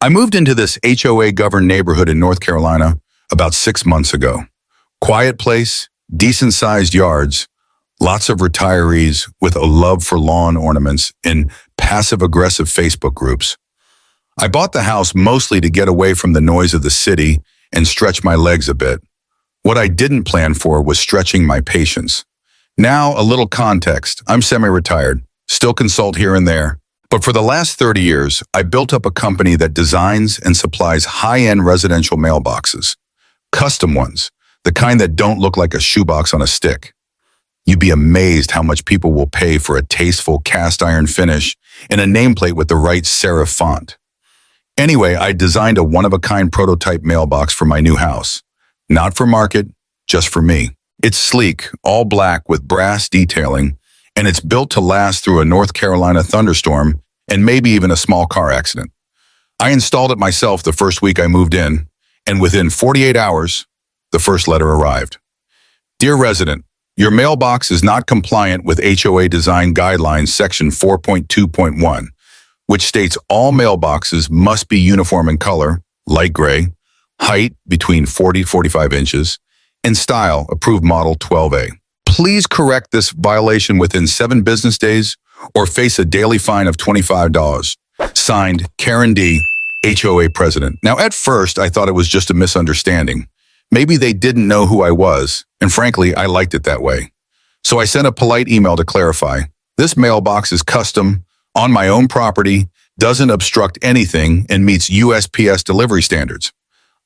I moved into this HOA-governed neighborhood in North Carolina about 6 months ago. Quiet place, decent-sized yards, lots of retirees with a love for lawn ornaments in passive-aggressive Facebook groups. I bought the house mostly to get away from the noise of the city and stretch my legs a bit. What I didn't plan for was stretching my patience. Now, a little context. I'm semi-retired, still consult here and there. But for the last 30 years, I built up a company that designs and supplies high-end residential mailboxes. Custom ones, the kind that don't look like a shoebox on a stick. You'd be amazed how much people will pay for a tasteful cast iron finish and a nameplate with the right serif font. Anyway, I designed a one-of-a-kind prototype mailbox for my new house. Not for market, just for me. It's sleek, all black with brass detailing, and it's built to last through a North Carolina thunderstorm and maybe even a small car accident. I installed it myself the first week I moved in, and within 48 hours, the first letter arrived. Dear resident, your mailbox is not compliant with HOA Design Guidelines Section 4.2.1, which states all mailboxes must be uniform in color, light gray, height between 40 to 45 inches, and style, approved model 12A. Please correct this violation within 7 business days or face a daily fine of $25. Signed, Karen D., HOA President. Now, at first, I thought it was just a misunderstanding. Maybe they didn't know who I was, and frankly, I liked it that way. So I sent a polite email to clarify. This mailbox is custom, on my own property, doesn't obstruct anything, and meets USPS delivery standards.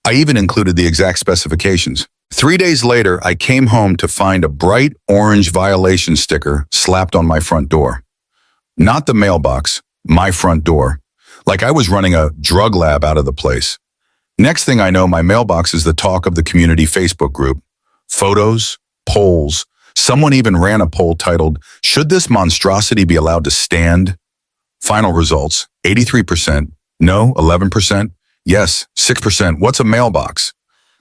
I even included the exact specifications. 3 days later, I came home to find a bright orange violation sticker slapped on my front door. Not the mailbox, my front door. Like I was running a drug lab out of the place. Next thing I know, my mailbox is the talk of the community Facebook group. Photos, polls. Someone even ran a poll titled, "Should this monstrosity be allowed to stand?" Final results, 83%, no, 11%, yes, 6%. What's a mailbox?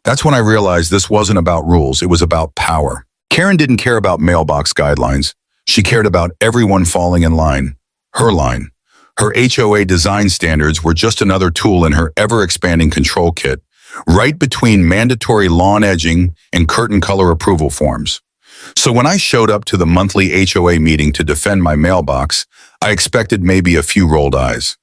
That's when I realized this wasn't about rules, it was about power. Karen didn't care about mailbox guidelines. She cared about everyone falling in line. Her line. Her HOA design standards were just another tool in her ever-expanding control kit, right between mandatory lawn edging and curtain color approval forms. So when I showed up to the monthly HOA meeting to defend my mailbox, I expected maybe a few rolled eyes.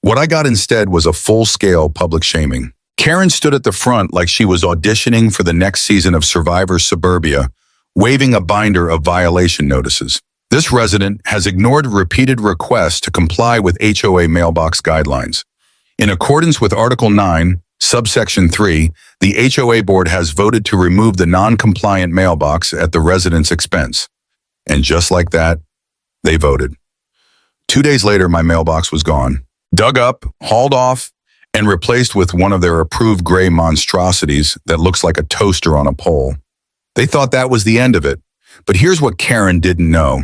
What I got instead was a full-scale public shaming. Karen stood at the front like she was auditioning for the next season of Survivor Suburbia, waving a binder of violation notices. This resident has ignored repeated requests to comply with HOA mailbox guidelines. In accordance with Article 9, Subsection 3, the HOA board has voted to remove the non-compliant mailbox at the resident's expense. And just like that, they voted. 2 days later, my mailbox was gone. Dug up, hauled off, and replaced with one of their approved gray monstrosities that looks like a toaster on a pole. They thought that was the end of it. But here's what Karen didn't know.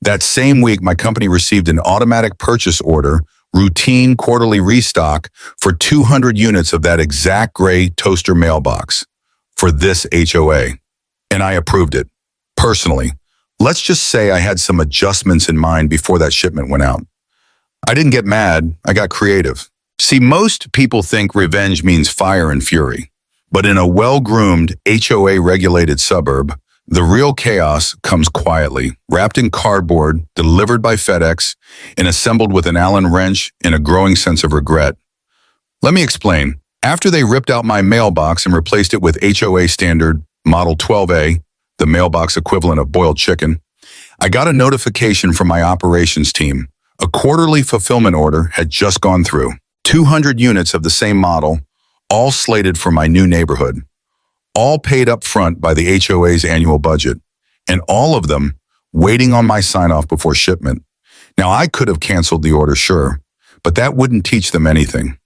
That same week, my company received an automatic purchase order, routine quarterly restock for 200 units of that exact gray toaster mailbox for this HOA. And I approved it, personally. Let's just say I had some adjustments in mind before that shipment went out. I didn't get mad, I got creative. See, most people think revenge means fire and fury. But in a well-groomed, HOA-regulated suburb, the real chaos comes quietly, wrapped in cardboard, delivered by FedEx, and assembled with an Allen wrench and a growing sense of regret. Let me explain. After they ripped out my mailbox and replaced it with HOA standard Model 12A, the mailbox equivalent of boiled chicken, I got a notification from my operations team. A quarterly fulfillment order had just gone through. 200 units of the same model, all slated for my new neighborhood. All paid up front by the HOA's annual budget, and all of them waiting on my sign-off before shipment. Now, I could have canceled the order, sure, but that wouldn't teach them anything.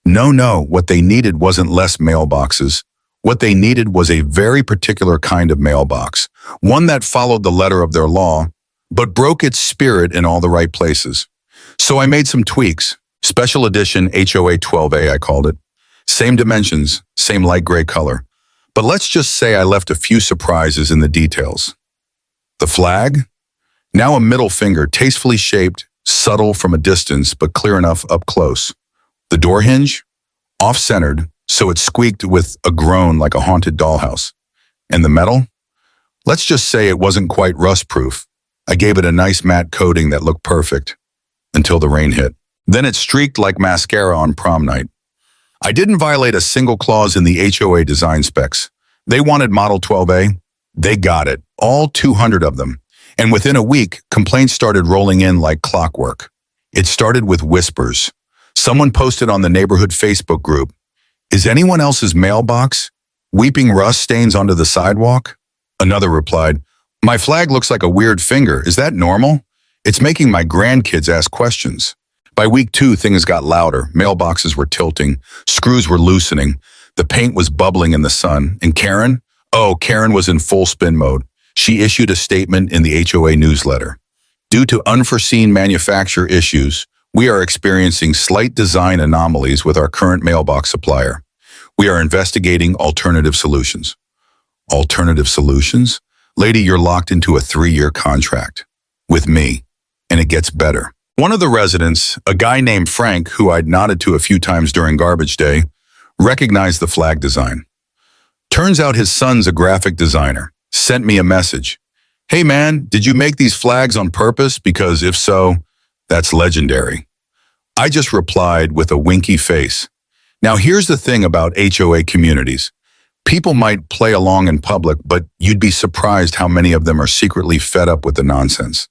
No, what they needed wasn't less mailboxes. What they needed was a very particular kind of mailbox, one that followed the letter of their law, but broke its spirit in all the right places. So I made some tweaks. Special edition HOA 12A, I called it. Same dimensions, same light gray color. But let's just say I left a few surprises in the details. The flag? Now a middle finger, tastefully shaped, subtle from a distance, but clear enough up close. The door hinge? Off-centered, so it squeaked with a groan like a haunted dollhouse. And the metal? Let's just say it wasn't quite rust-proof. I gave it a nice matte coating that looked perfect, until the rain hit. Then it streaked like mascara on prom night. I didn't violate a single clause in the HOA design specs. They wanted Model 12A. They got it, all 200 of them. And within a week, complaints started rolling in like clockwork. It started with whispers. Someone posted on the neighborhood Facebook group, "Is anyone else's mailbox weeping rust stains onto the sidewalk?" Another replied, "My flag looks like a weird finger. Is that normal? It's making my grandkids ask questions." By week 2, things got louder. Mailboxes were tilting. Screws were loosening. The paint was bubbling in the sun. And Karen? Oh, Karen was in full spin mode. She issued a statement in the HOA newsletter. Due to unforeseen manufacturer issues, we are experiencing slight design anomalies with our current mailbox supplier. We are investigating alternative solutions. Alternative solutions? Lady, you're locked into a 3-year contract with me, and it gets better. One of the residents, a guy named Frank, who I'd nodded to a few times during garbage day, recognized the flag design. Turns out his son's a graphic designer. Sent me a message. "Hey man, did you make these flags on purpose? Because if so, that's legendary." I just replied with a winky face. Now here's the thing about HOA communities. People might play along in public, but you'd be surprised how many of them are secretly fed up with the nonsense.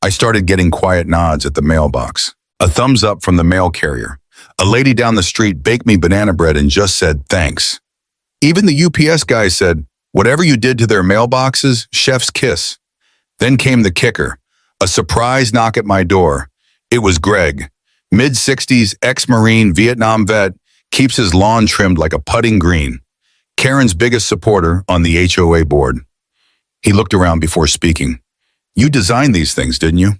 I started getting quiet nods at the mailbox. A thumbs up from the mail carrier. A lady down the street baked me banana bread and just said thanks. Even the UPS guy said, "Whatever you did to their mailboxes, chef's kiss." Then came the kicker. A surprise knock at my door. It was Greg. Mid-60s, ex-Marine, Vietnam vet, keeps his lawn trimmed like a putting green. Karen's biggest supporter on the HOA board. He looked around before speaking. "You designed these things, didn't you?"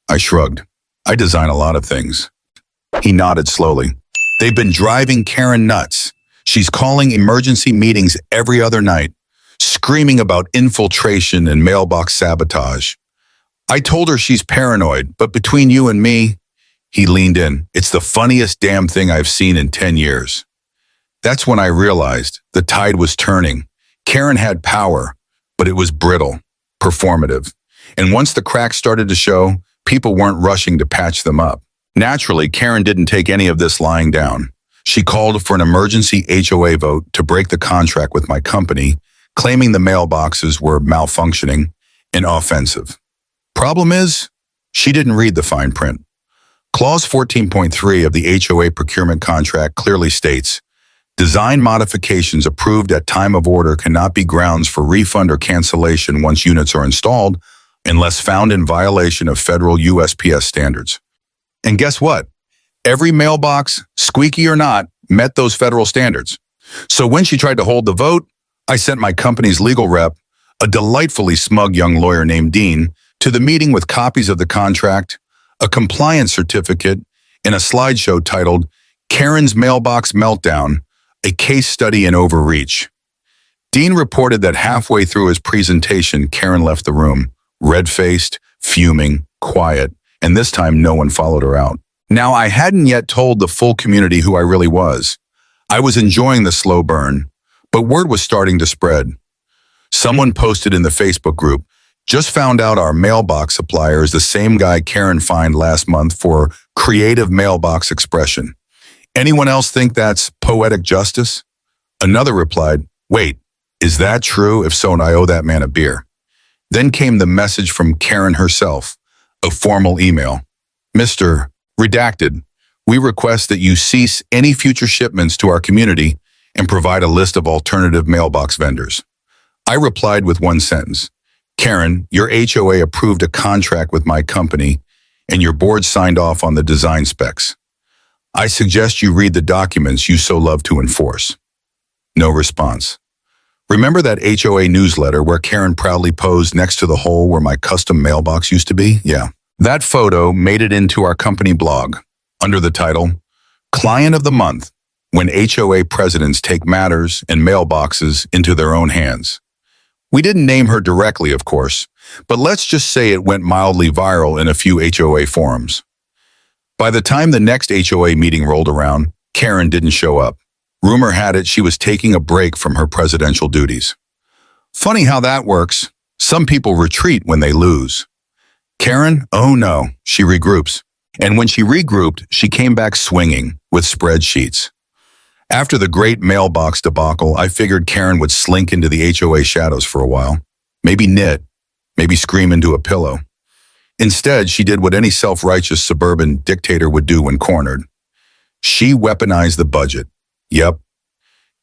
I shrugged. "I design a lot of things." He nodded slowly. "They've been driving Karen nuts. She's calling emergency meetings every other night, screaming about infiltration and mailbox sabotage. I told her she's paranoid, but between you and me," he leaned in, "it's the funniest damn thing I've seen in 10 years. That's when I realized the tide was turning. Karen had power, but it was brittle, performative. And once the cracks started to show, people weren't rushing to patch them up. Naturally, Karen didn't take any of this lying down. She called for an emergency HOA vote to break the contract with my company, claiming the mailboxes were malfunctioning and offensive. Problem is, she didn't read the fine print. Clause 14.3 of the HOA procurement contract clearly states, "Design modifications approved at time of order cannot be grounds for refund or cancellation once units are installed, unless found in violation of federal USPS standards." And guess what? Every mailbox, squeaky or not, met those federal standards. So when she tried to hold the vote, I sent my company's legal rep, a delightfully smug young lawyer named Dean, to the meeting with copies of the contract, a compliance certificate, and a slideshow titled "Karen's Mailbox Meltdown, a Case Study in Overreach." Dean reported that halfway through his presentation, Karen left the room, red-faced, fuming, quiet, and this time no one followed her out. Now, I hadn't yet told the full community who I really was. I was enjoying the slow burn, but word was starting to spread. Someone posted in the Facebook group, "Just found out our mailbox supplier is the same guy Karen fined last month for creative mailbox expression. Anyone else think that's poetic justice?" Another replied, "Wait, is that true? If so, I owe that man a beer." Then came the message from Karen herself, a formal email. "Mr. Redacted, we request that you cease any future shipments to our community and provide a list of alternative mailbox vendors." I replied with one sentence. "Karen, your HOA approved a contract with my company and your board signed off on the design specs. I suggest you read the documents you so love to enforce." No response. Remember that HOA newsletter where Karen proudly posed next to the hole where my custom mailbox used to be? Yeah. That photo made it into our company blog under the title, "Client of the Month, When HOA Presidents Take Matters and Mailboxes into Their Own Hands." We didn't name her directly, of course, but let's just say it went mildly viral in a few HOA forums. By the time the next HOA meeting rolled around, Karen didn't show up. Rumor had it she was taking a break from her presidential duties. Funny how that works. Some people retreat when they lose. Karen, oh no, she regroups. And when she regrouped, she came back swinging with spreadsheets. After the great mailbox debacle, I figured Karen would slink into the HOA shadows for a while. Maybe knit, maybe scream into a pillow. Instead, she did what any self-righteous suburban dictator would do when cornered. She weaponized the budget. Yep.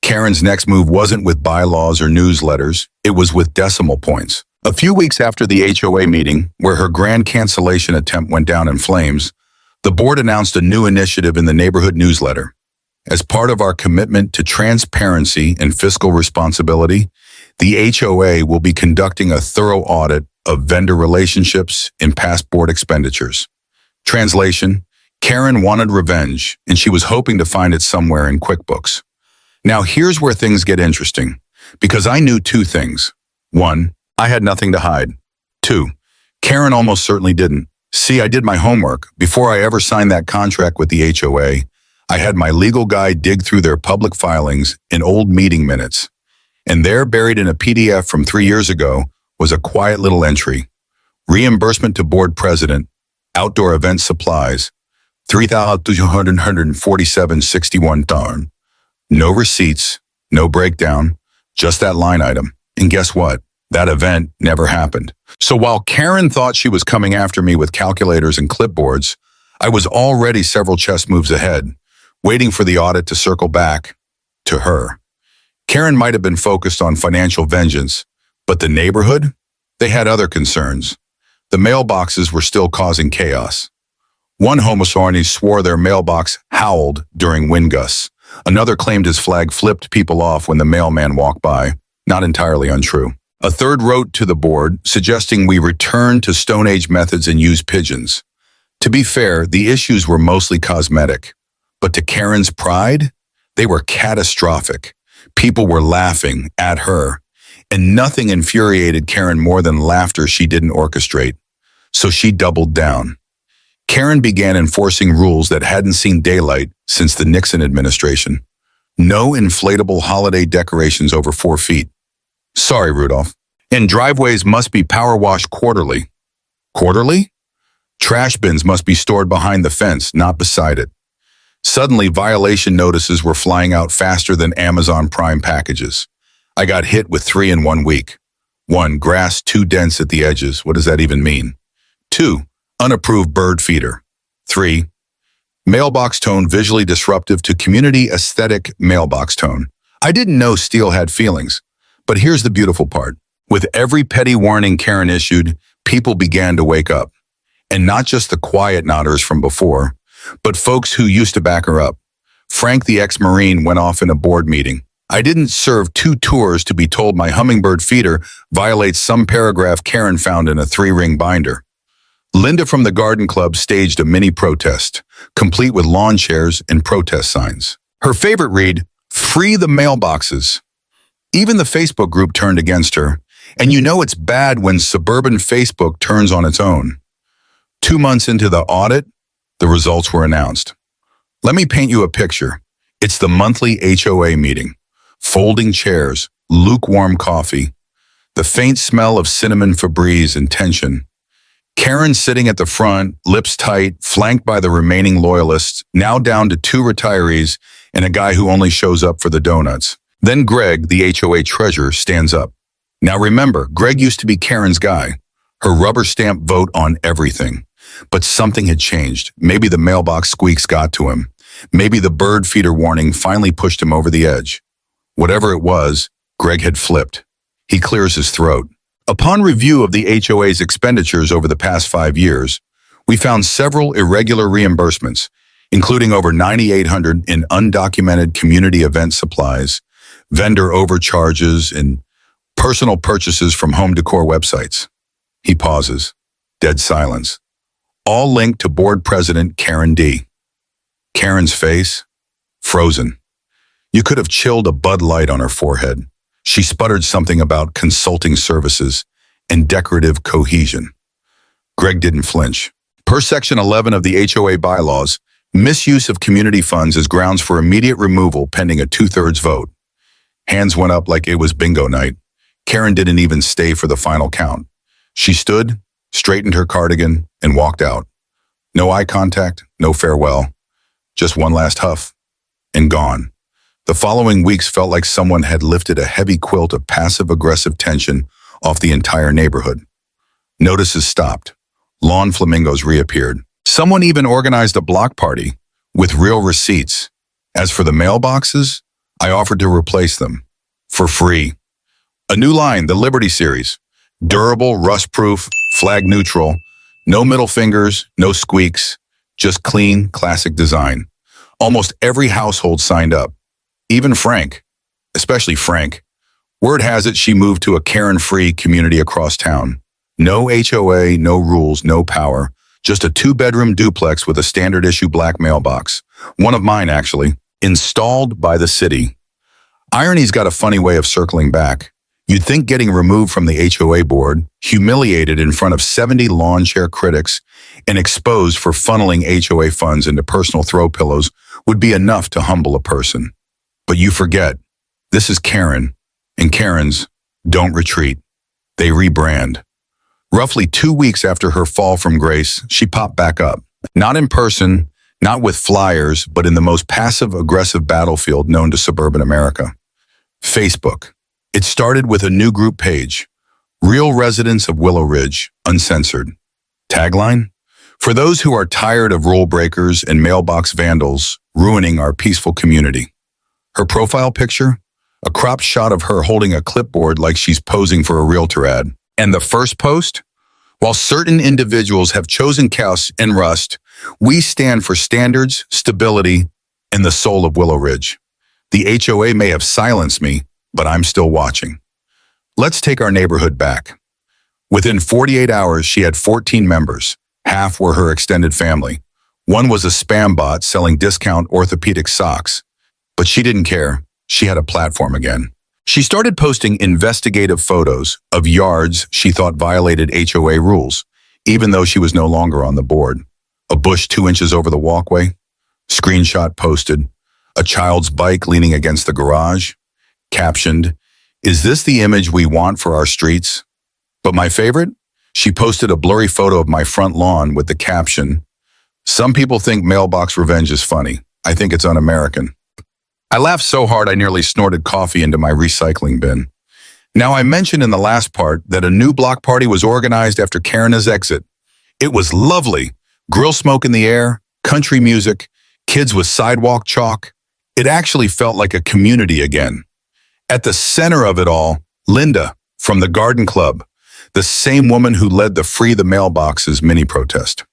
Karen's next move wasn't with bylaws or newsletters, it was with decimal points. A few weeks after the HOA meeting, where her grand cancellation attempt went down in flames, the board announced a new initiative in the neighborhood newsletter. As part of our commitment to transparency and fiscal responsibility, the HOA will be conducting a thorough audit of vendor relationships and past board expenditures. Translation: Karen wanted revenge, and she was hoping to find it somewhere in QuickBooks. Now here's where things get interesting, because I knew two things. One, I had nothing to hide. Two, Karen almost certainly didn't. See, I did my homework. Before I ever signed that contract with the HOA, I had my legal guy dig through their public filings and old meeting minutes. And there, buried in a PDF from 3 years ago, was a quiet little entry. Reimbursement to board president, outdoor event supplies, $3,247.61. No receipts, no breakdown, just that line item. And guess what? That event never happened. So while Karen thought she was coming after me with calculators and clipboards, I was already several chess moves ahead, waiting for the audit to circle back to her. Karen might have been focused on financial vengeance, but the neighborhood? They had other concerns. The mailboxes were still causing chaos. One homeowner swore their mailbox howled during wind gusts. Another claimed his flag flipped people off when the mailman walked by. Not entirely untrue. A third wrote to the board, suggesting we return to Stone Age methods and use pigeons. To be fair, the issues were mostly cosmetic. But to Karen's pride, they were catastrophic. People were laughing at her. And nothing infuriated Karen more than laughter she didn't orchestrate. So she doubled down. Karen began enforcing rules that hadn't seen daylight since the Nixon administration. No inflatable holiday decorations over 4 feet. Sorry, Rudolph. And driveways must be power washed quarterly. Quarterly? Trash bins must be stored behind the fence, not beside it. Suddenly, violation notices were flying out faster than Amazon Prime packages. I got hit with 3 in 1 week. 1, grass too dense at the edges. What does that even mean? 2, unapproved bird feeder. 3, mailbox tone visually disruptive to community aesthetic mailbox tone. I didn't know steel had feelings. But here's the beautiful part. With every petty warning Karen issued, people began to wake up. And not just the quiet nodders from before, but folks who used to back her up. Frank, the ex-Marine, went off in a board meeting. I didn't serve 2 tours to be told my hummingbird feeder violates some paragraph Karen found in a 3-ring binder. Linda from the garden club staged a mini protest, complete with lawn chairs and protest signs. Her favorite read, "Free the mailboxes." Even the Facebook group turned against her, and you know it's bad when suburban Facebook turns on its own. 2 months into the audit, the results were announced. Let me paint you a picture. It's the monthly HOA meeting. Folding chairs, lukewarm coffee, the faint smell of cinnamon Febreze and tension. Karen sitting at the front, lips tight, flanked by the remaining loyalists, now down to 2 retirees and a guy who only shows up for the donuts. Then Greg, the HOA treasurer, stands up. Now remember, Greg used to be Karen's guy, her rubber stamp vote on everything. But something had changed. Maybe the mailbox squeaks got to him. Maybe the bird feeder warning finally pushed him over the edge. Whatever it was, Greg had flipped. He clears his throat. Upon review of the HOA's expenditures over the past 5 years, we found several irregular reimbursements, including over $9,800 in undocumented community event supplies, vendor overcharges, and personal purchases from home decor websites. He pauses. Dead silence. All linked to board president Karen D. Karen's face? Frozen. You could have chilled a Bud Light on her forehead. She sputtered something about consulting services and decorative cohesion. Greg didn't flinch. Per Section 11 of the HOA bylaws, misuse of community funds is grounds for immediate removal pending a 2/3 vote. Hands went up like it was bingo night. Karen didn't even stay for the final count. She stood, straightened her cardigan, and walked out. No eye contact, no farewell. Just one last huff, and gone. The following weeks felt like someone had lifted a heavy quilt of passive-aggressive tension off the entire neighborhood. Notices stopped. Lawn flamingos reappeared. Someone even organized a block party with real receipts. As for the mailboxes, I offered to replace them for free. A new line, the Liberty series. Durable, rust-proof, flag neutral, no middle fingers, no squeaks, just clean, classic design. Almost every household signed up. Even Frank, especially Frank. Word has it she moved to a Karen-free community across town. No HOA, no rules, no power. Just a 2-bedroom duplex with a standard-issue black mailbox. One of mine, actually. Installed by the city. Irony's got a funny way of circling back. You'd think getting removed from the HOA board, humiliated in front of 70 lawn chair critics, and exposed for funneling HOA funds into personal throw pillows would be enough to humble a person. But you forget, this is Karen, and Karens don't retreat. They rebrand. Roughly 2 weeks after her fall from grace, she popped back up. Not in person, not with flyers, but in the most passive-aggressive battlefield known to suburban America. Facebook. It started with a new group page. Real residents of Willow Ridge, uncensored. Tagline? For those who are tired of rule breakers and mailbox vandals ruining our peaceful community. Her profile picture? A cropped shot of her holding a clipboard like she's posing for a realtor ad. And the first post? While certain individuals have chosen chaos and rust, we stand for standards, stability, and the soul of Willow Ridge. The HOA may have silenced me, but I'm still watching. Let's take our neighborhood back. Within 48 hours, she had 14 members. Half were her extended family. One was a spam bot selling discount orthopedic socks. But she didn't care. She had a platform again. She started posting investigative photos of yards she thought violated HOA rules, even though she was no longer on the board. A bush 2 inches over the walkway. Screenshot posted. A child's bike leaning against the garage. Captioned, "Is this the image we want for our streets?" But my favorite? She posted a blurry photo of my front lawn with the caption, "Some people think mailbox revenge is funny. I think it's un-American." I laughed so hard I nearly snorted coffee into my recycling bin. Now, I mentioned in the last part that a new block party was organized after Karen's exit. It was lovely. Grill smoke in the air, country music, kids with sidewalk chalk. It actually felt like a community again. At the center of it all, Linda from the Garden Club, the same woman who led the Free the Mailboxes mini protest.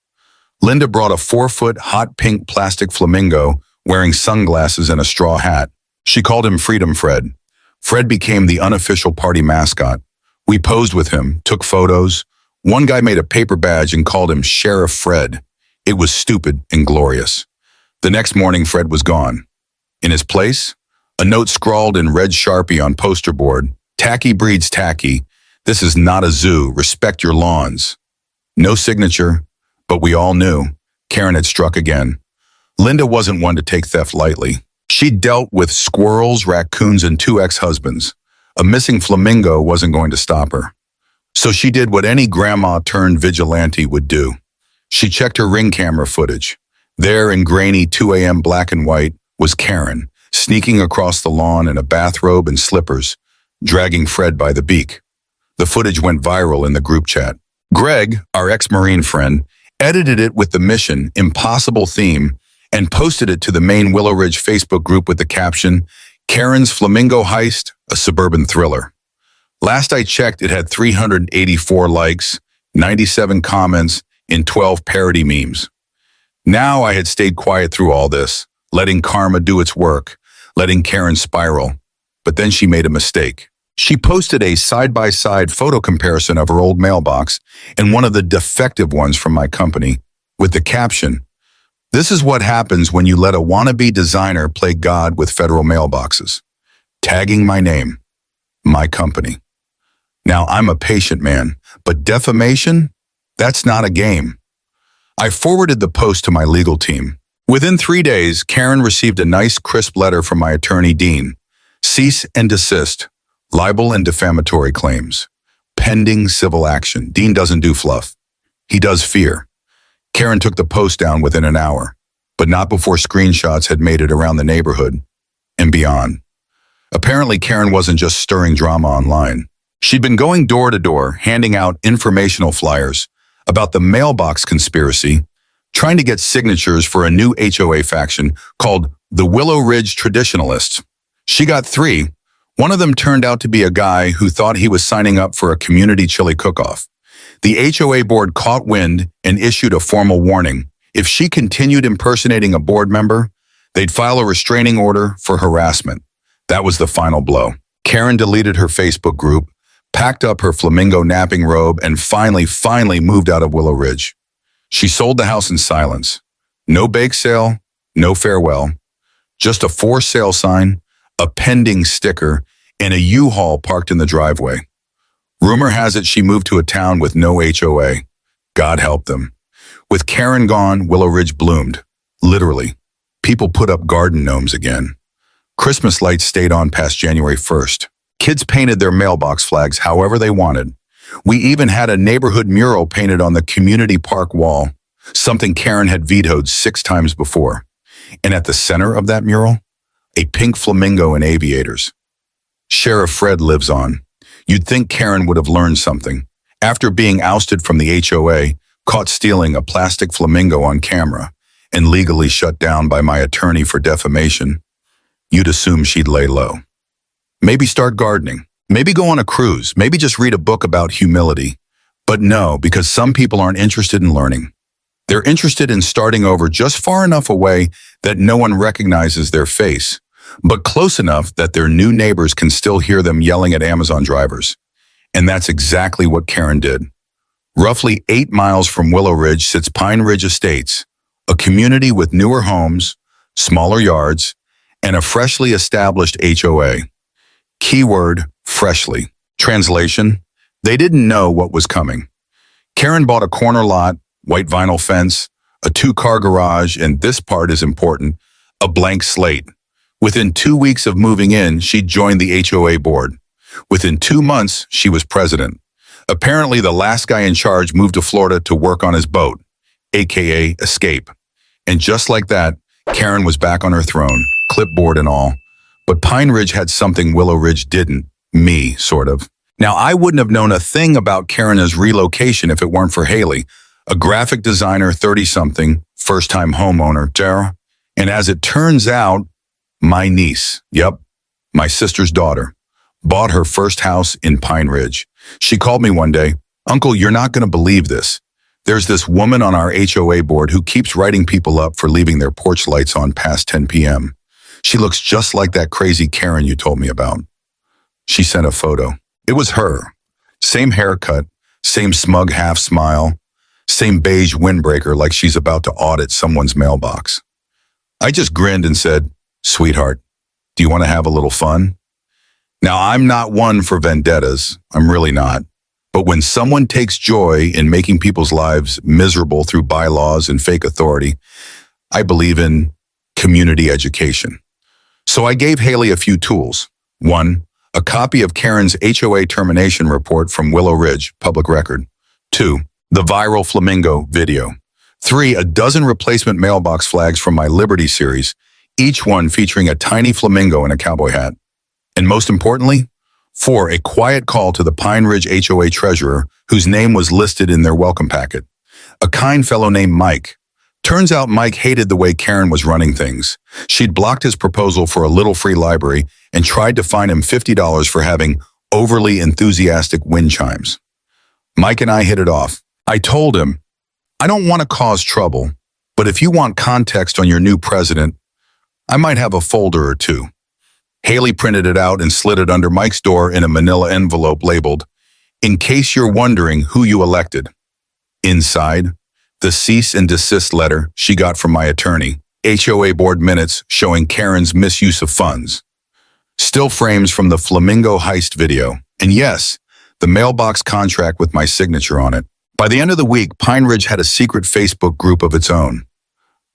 Linda brought a 4-foot hot pink plastic flamingo wearing sunglasses and a straw hat. She called him Freedom Fred. Fred became the unofficial party mascot. We posed with him, took photos. One guy made a paper badge and called him Sheriff Fred. It was stupid and glorious. The next morning, Fred was gone. In his place, a note scrawled in red Sharpie on poster board, "Tacky breeds tacky. This is not a zoo. Respect your lawns." No signature, but we all knew Karen had struck again. Linda wasn't one to take theft lightly. She dealt with squirrels, raccoons, and 2 ex-husbands. A missing flamingo wasn't going to stop her. So she did what any grandma-turned-vigilante would do. She checked her Ring camera footage. There, in grainy 2 a.m. black and white, was Karen, sneaking across the lawn in a bathrobe and slippers, dragging Fred by the beak. The footage went viral in the group chat. Greg, our ex-Marine friend, edited it with the Mission Impossible theme and posted it to the main Willow Ridge Facebook group with the caption, "Karen's Flamingo Heist, a Suburban Thriller." Last I checked, it had 384 likes, 97 comments, and 12 parody memes. Now I had stayed quiet through all this, letting karma do its work, letting Karen spiral. But then she made a mistake. She posted a side-by-side photo comparison of her old mailbox and one of the defective ones from my company, with the caption, "This is what happens when you let a wannabe designer play God with federal mailboxes," tagging my name, my company. Now, I'm a patient man, but defamation? That's not a game. I forwarded the post to my legal team. Within 3 days, Karen received a nice, crisp letter from my attorney, Dean. Cease and desist. Libel and defamatory claims. Pending civil action. Dean doesn't do fluff. He does fear. Karen took the post down within an hour, but not before screenshots had made it around the neighborhood and beyond. Apparently, Karen wasn't just stirring drama online. She'd been going door to door, handing out informational flyers about the Mailbox conspiracy, trying to get signatures for a new HOA faction called the Willow Ridge Traditionalists. She got 3. One of them turned out to be a guy who thought he was signing up for a community chili cook-off. The HOA board caught wind and issued a formal warning. If she continued impersonating a board member, they'd file a restraining order for harassment. That was the final blow. Karen deleted her Facebook group, packed up her flamingo napping robe, and finally moved out of Willow Ridge. She sold the house in silence. No bake sale, no farewell. Just a for sale sign, a pending sticker, and a U-Haul parked in the driveway. Rumor has it she moved to a town with no HOA. God help them. With Karen gone, Willow Ridge bloomed. Literally. People put up garden gnomes again. Christmas lights stayed on past January 1st. Kids painted their mailbox flags however they wanted. We even had a neighborhood mural painted on the community park wall, something Karen had vetoed 6 times before. And at the center of that mural, a pink flamingo in aviators. Sheriff Fred lives on. You'd think Karen would have learned something. After being ousted from the HOA, caught stealing a plastic flamingo on camera, and legally shut down by my attorney for defamation, you'd assume she'd lay low. Maybe start gardening. Maybe go on a cruise. Maybe just read a book about humility. But no, because some people aren't interested in learning. They're interested in starting over just far enough away that no one recognizes their face, but close enough that their new neighbors can still hear them yelling at Amazon drivers. And that's exactly what Karen did. Roughly 8 miles from Willow Ridge sits Pine Ridge Estates, a community with newer homes, smaller yards, and a freshly established HOA. Keyword, freshly. Translation, they didn't know what was coming. Karen bought a corner lot, white vinyl fence, a 2-car garage, and this part is important, a blank slate. Within 2 weeks of moving in, she joined the HOA board. Within 2 months, she was president. Apparently, the last guy in charge moved to Florida to work on his boat, aka Escape. And just like that, Karen was back on her throne, clipboard and all. But Pine Ridge had something Willow Ridge didn't. Me, sort of. Now, I wouldn't have known a thing about Karen's relocation if it weren't for Haley, a graphic designer, 30-something, first-time homeowner, Tara. And as it turns out, my niece, my sister's daughter, bought her first house in Pine Ridge. She called me one day, "Uncle, you're not going to believe this. There's this woman on our HOA board who keeps writing people up for leaving their porch lights on past 10 p.m. She looks just like that crazy Karen you told me about." She sent a photo. It was her. Same haircut, same smug half smile, same beige windbreaker like she's about to audit someone's mailbox. I just grinned and said, "Sweetheart, do you want to have a little fun?" Now, I'm not one for vendettas. I'm really not. But when someone takes joy in making people's lives miserable through bylaws and fake authority, I believe in community education. So I gave Haley a few tools. 1, a copy of Karen's HOA termination report from Willow Ridge, public record. 2, the viral flamingo video. 3, a dozen replacement mailbox flags from my Liberty series, each one featuring a tiny flamingo in a cowboy hat. And most importantly, 4, a quiet call to the Pine Ridge HOA treasurer whose name was listed in their welcome packet. A kind fellow named Mike. Turns out Mike hated the way Karen was running things. She'd blocked his proposal for a little free library and tried to fine him $50 for having overly enthusiastic wind chimes. Mike and I hit it off. I told him, "I don't want to cause trouble, but if you want context on your new president, I might have a folder or 2. Haley printed it out and slid it under Mike's door in a manila envelope labeled, "In case you're wondering who you elected." Inside, the cease and desist letter she got from my attorney, HOA board minutes showing Karen's misuse of funds, still frames from the flamingo heist video, and yes, the mailbox contract with my signature on it. By the end of the week, Pine Ridge had a secret Facebook group of its own.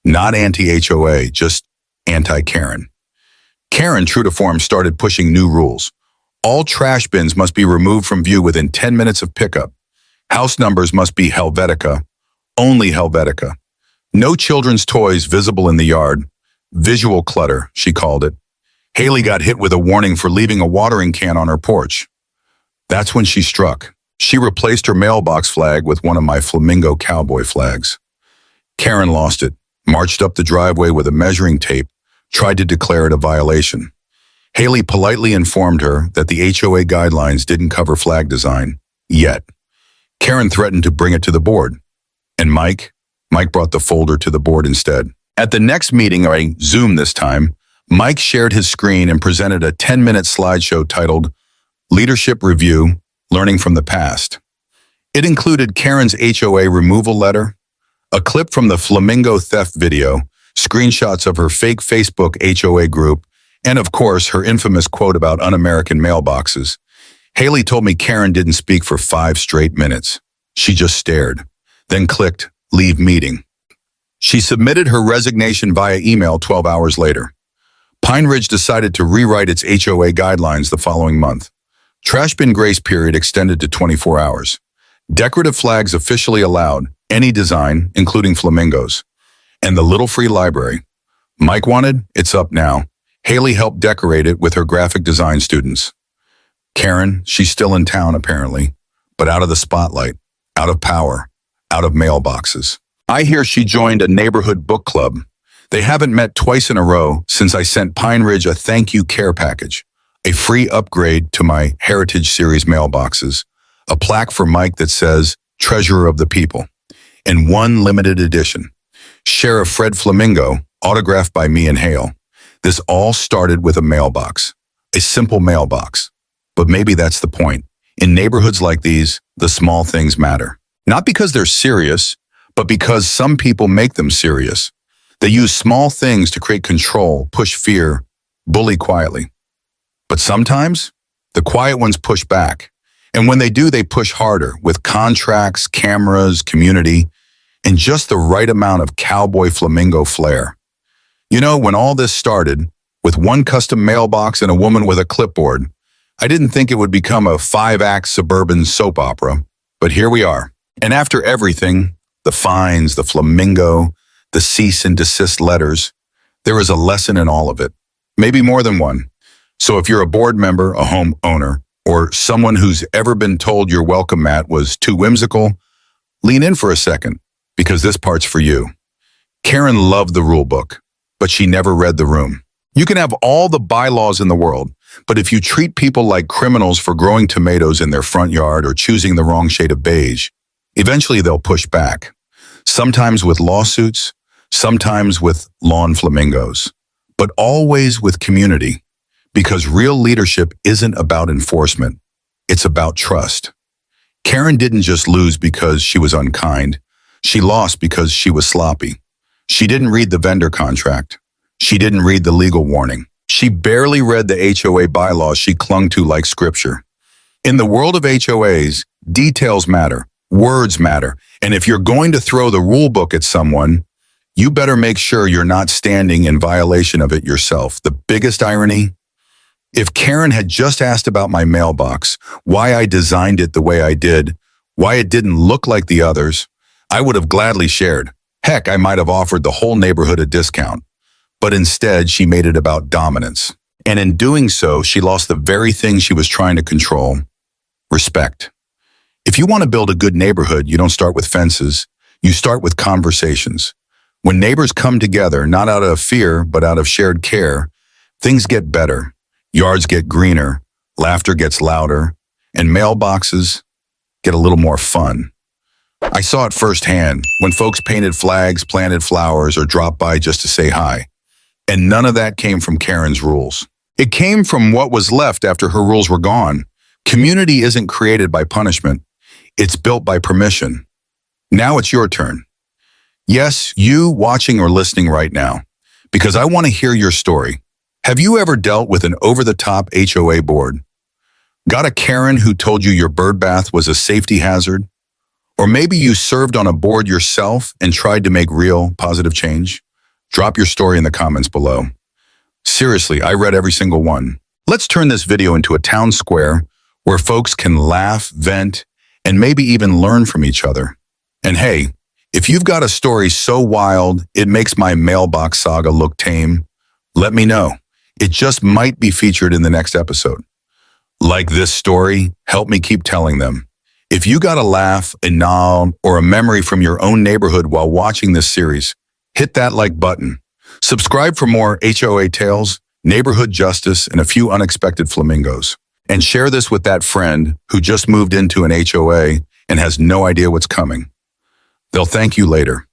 Not anti-HOA, just anti-Karen. Karen, true to form, started pushing new rules. All trash bins must be removed from view within 10 minutes of pickup. House numbers must be Helvetica, only Helvetica. No children's toys visible in the yard. Visual clutter, she called it. Haley got hit with a warning for leaving a watering can on her porch. That's when she struck. She replaced her mailbox flag with one of my flamingo cowboy flags. Karen lost it, marched up the driveway with a measuring tape, tried to declare it a violation. Haley politely informed her that the HOA guidelines didn't cover flag design, yet. Karen threatened to bring it to the board. And Mike brought the folder to the board instead. At the next meeting, or Zoom this time, Mike shared his screen and presented a 10-minute slideshow titled Leadership Review, Learning from the Past. It included Karen's HOA removal letter, a clip from the flamingo theft video, screenshots of her fake Facebook HOA group, and of course, her infamous quote about un-American mailboxes. Haley told me Karen didn't speak for 5 straight minutes. She just stared, then clicked Leave Meeting. She submitted her resignation via email 12 hours later. Pine Ridge decided to rewrite its HOA guidelines the following month. Trash bin grace period extended to 24 hours. Decorative flags officially allowed, any design, including flamingos. And the little free library. Mike wanted, it's up now. Haley helped decorate it with her graphic design students. Karen, she's still in town apparently, but out of the spotlight, out of power, out of mailboxes. I hear she joined a neighborhood book club. They haven't met twice in a row since I sent Pine Ridge a thank you care package, a free upgrade to my Heritage Series mailboxes, a plaque for Mike that says, Treasurer of the People, and one limited edition, Sheriff Fred Flamingo, autographed by me and Hale. This all started with a mailbox, a simple mailbox. But maybe that's the point. In neighborhoods like these, the small things matter. Not because they're serious, but because some people make them serious. They use small things to create control, push fear, bully quietly. But sometimes, the quiet ones push back. And when they do, they push harder with contracts, cameras, community, and just the right amount of cowboy flamingo flair. You know, when all this started, with one custom mailbox and a woman with a clipboard, I didn't think it would become a 5-act suburban soap opera, but here we are. And after everything, the fines, the flamingo, the cease and desist letters, there is a lesson in all of it, maybe more than one. So if you're a board member, a homeowner, or someone who's ever been told your welcome mat was too whimsical, lean in for a second, because this part's for you. Karen loved the rule book, but she never read the room. You can have all the bylaws in the world, but if you treat people like criminals for growing tomatoes in their front yard or choosing the wrong shade of beige, eventually they'll push back. Sometimes with lawsuits, sometimes with lawn flamingos, but always with community. Because real leadership isn't about enforcement, it's about trust. Karen didn't just lose because she was unkind. She lost because she was sloppy. She didn't read the vendor contract. She didn't read the legal warning. She barely read the HOA bylaws she clung to like scripture. In the world of HOAs, details matter, words matter, and if you're going to throw the rule book at someone, you better make sure you're not standing in violation of it yourself. The biggest irony? If Karen had just asked about my mailbox, why I designed it the way I did, why it didn't look like the others, I would have gladly shared. Heck, I might have offered the whole neighborhood a discount. But instead, she made it about dominance. And in doing so, she lost the very thing she was trying to control: respect. If you want to build a good neighborhood, you don't start with fences. You start with conversations. When neighbors come together, not out of fear, but out of shared care, things get better. Yards get greener, laughter gets louder, and mailboxes get a little more fun. I saw it firsthand when folks painted flags, planted flowers, or dropped by just to say hi. And none of that came from Karen's rules. It came from what was left after her rules were gone. Community isn't created by punishment. It's built by permission. Now it's your turn. Yes, you watching or listening right now, because I want to hear your story. Have you ever dealt with an over-the-top HOA board? Got a Karen who told you your bird bath was a safety hazard? Or maybe you served on a board yourself and tried to make real, positive change. Drop your story in the comments below. Seriously, I read every single one. Let's turn this video into a town square where folks can laugh, vent, and maybe even learn from each other. And hey, if you've got a story so wild it makes my mailbox saga look tame, let me know. It just might be featured in the next episode. Like this story, help me keep telling them. If you got a laugh, a nod, or a memory from your own neighborhood while watching this series, hit that like button. Subscribe for more HOA tales, neighborhood justice, and a few unexpected flamingos. And share this with that friend who just moved into an HOA and has no idea what's coming. They'll thank you later.